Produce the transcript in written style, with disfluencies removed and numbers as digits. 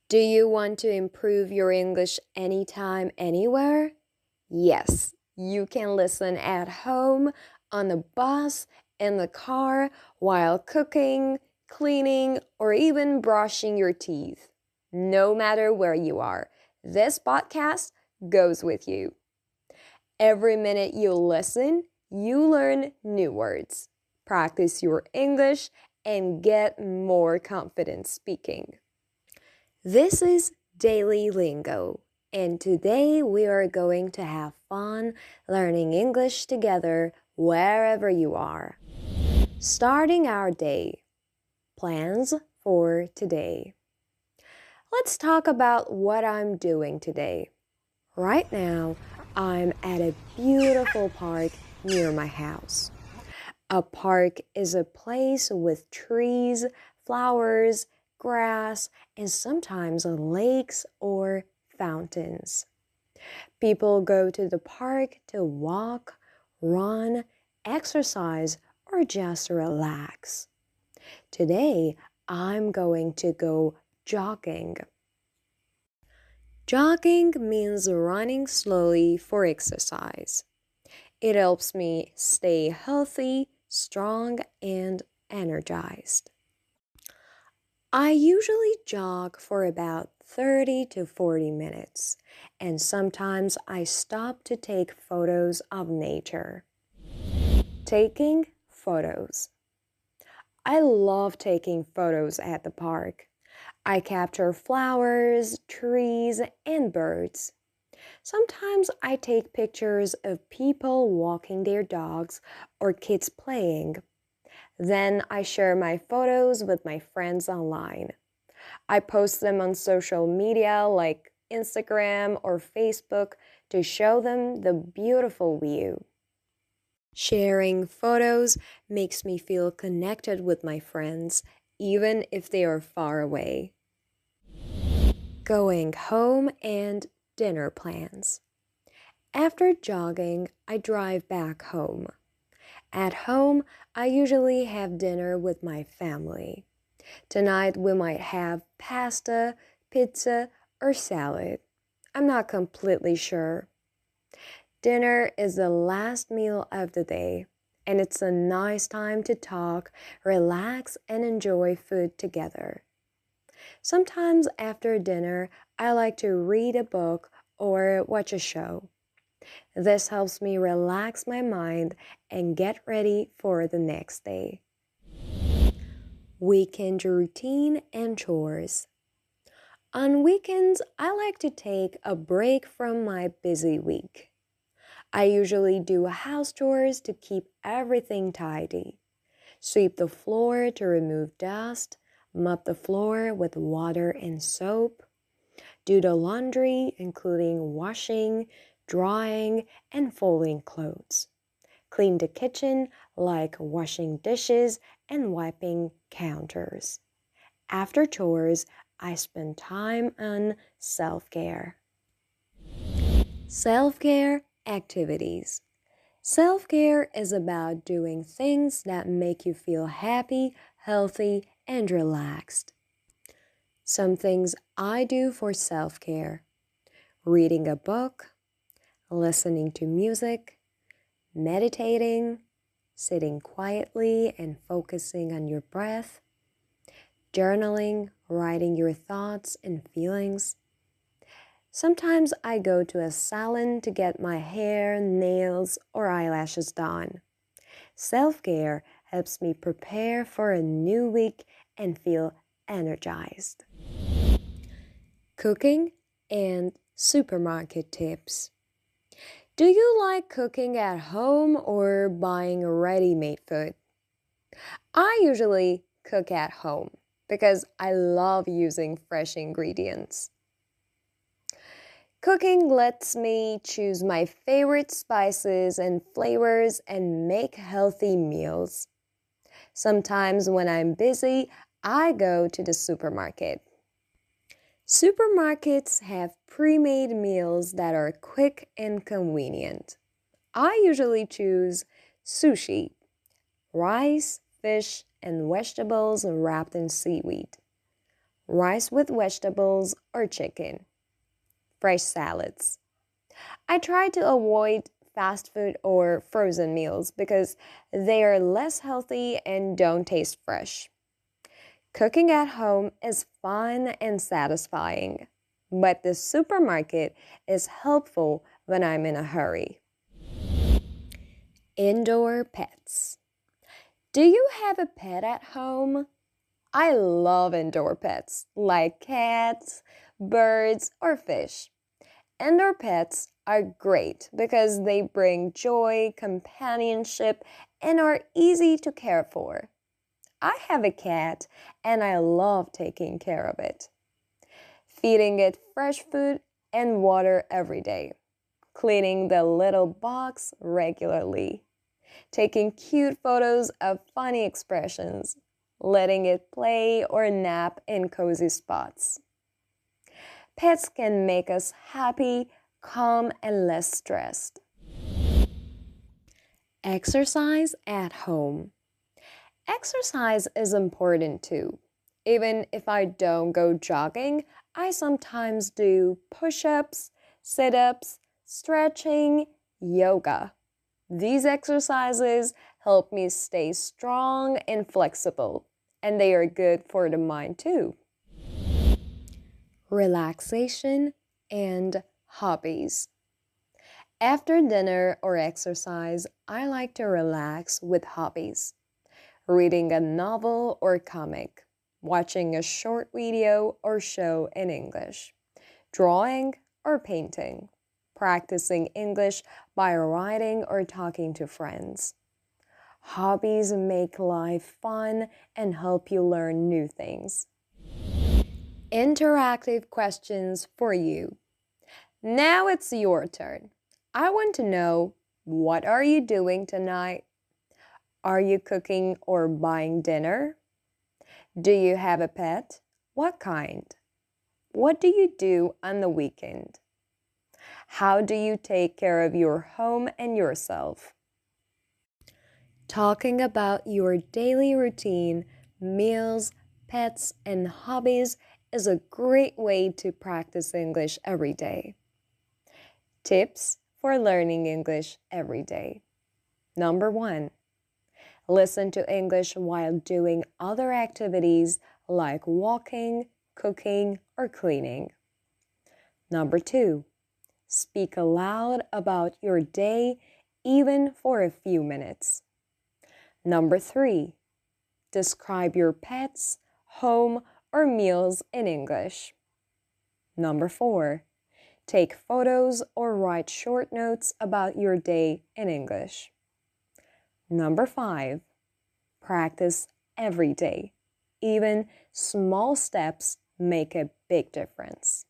Do you want to improve your English anytime, anywhere? Yes, you can listen at home, on the bus, in the car, while cooking, cleaning, or even brushing your teeth. No matter where you are, this podcast goes with you. Every minute you listen, you learn new words, practice your English, and get more confident speaking. This is DailyLingo, and today we are going to have fun learning English together wherever you are. Starting our day. Plans for today. Let's talk about what I'm doing today. Right now, I'm at a beautiful park near my house. A park is a place with trees, flowers, grass, and sometimes lakes or fountains. People go to the park to walk, run, exercise, or just relax. Today, I'm going to go jogging. Jogging means running slowly for exercise. It helps me stay healthy, strong, and energized. I usually jog for about 30 to 40 minutes, and sometimes I stop to take photos of nature. Taking photos. I love taking photos at the park. I capture flowers, trees, and birds. Sometimes I take pictures of people walking their dogs or kids playing. Then I share my photos with my friends online. I post them on social media like Instagram or Facebook to show them the beautiful view. Sharing photos makes me feel connected with my friends, even if they are far away. Going home and dinner plans. After jogging, I drive back home. At home, I usually have dinner with my family. Tonight, we might have pasta, pizza, or salad. I'm not completely sure. Dinner is the last meal of the day, and it's a nice time to talk, relax, and enjoy food together. Sometimes after dinner, I like to read a book or watch a show. This helps me relax my mind and get ready for the next day. Weekend routine and chores. On weekends, I like to take a break from my busy week. I usually do house chores to keep everything tidy. Sweep the floor to remove dust, mop the floor with water and soap, do the laundry, including washing, drying, and folding clothes. Clean the kitchen like washing dishes and wiping counters. After chores, I spend time on self-care. Self-care activities. Self-care is about doing things that make you feel happy, healthy, and relaxed. Some things I do for self-care: reading a book, listening to music, meditating, sitting quietly and focusing on your breath, journaling, writing your thoughts and feelings. Sometimes I go to a salon to get my hair, nails, or eyelashes done. Self-care helps me prepare for a new week and feel energized. Cooking and supermarket tips. Do you like cooking at home or buying ready-made food? I usually cook at home because I love using fresh ingredients. Cooking lets me choose my favorite spices and flavors and make healthy meals. Sometimes when I'm busy, I go to the supermarket. Supermarkets have pre-made meals that are quick and convenient. I usually choose sushi, rice, fish, and vegetables wrapped in seaweed. rice with vegetables or chicken, fresh salads. I try to avoid fast food or frozen meals because they are less healthy and don't taste fresh. Cooking at home is fun and satisfying, but the supermarket is helpful when I'm in a hurry. Indoor pets. Do you have a pet at home? I love indoor pets like cats, birds, or fish. Indoor pets are great because they bring joy, companionship, and are easy to care for. I have a cat and I love taking care of it. Feeding it fresh food and water every day, cleaning the little box regularly, taking cute photos of funny expressions, letting it play or nap in cozy spots. Pets can make us happy, calm, and less stressed. Exercise at home. Exercise is important too. Even if I don't go jogging, I sometimes do push ups, sit ups, stretching, yoga. These exercises help me stay strong and flexible, and they are good for the mind too. Relaxation and hobbies. After dinner or exercise, I like to relax with hobbies. Reading a novel or comic, watching a short video or show in English, drawing or painting, practicing English by writing or talking to friends. Hobbies make life fun and help you learn new things. Interactive questions for you. Now it's your turn. I want to know, what are you doing tonight? Are you cooking or buying dinner? Do you have a pet? What kind? What do you do on the weekend? How do you take care of your home and yourself? Talking about your daily routine, meals, pets, and hobbies is a great way to practice English every day. Tips for learning English every day. Number 1. Listen to English while doing other activities like walking, cooking, or cleaning. Number 2. Speak aloud about your day, even for a few minutes. Number 3. Describe your pets, home, or meals in English. Number 4. Take photos or write short notes about your day in English. Number 5. Practice every day. Even small steps make a big difference.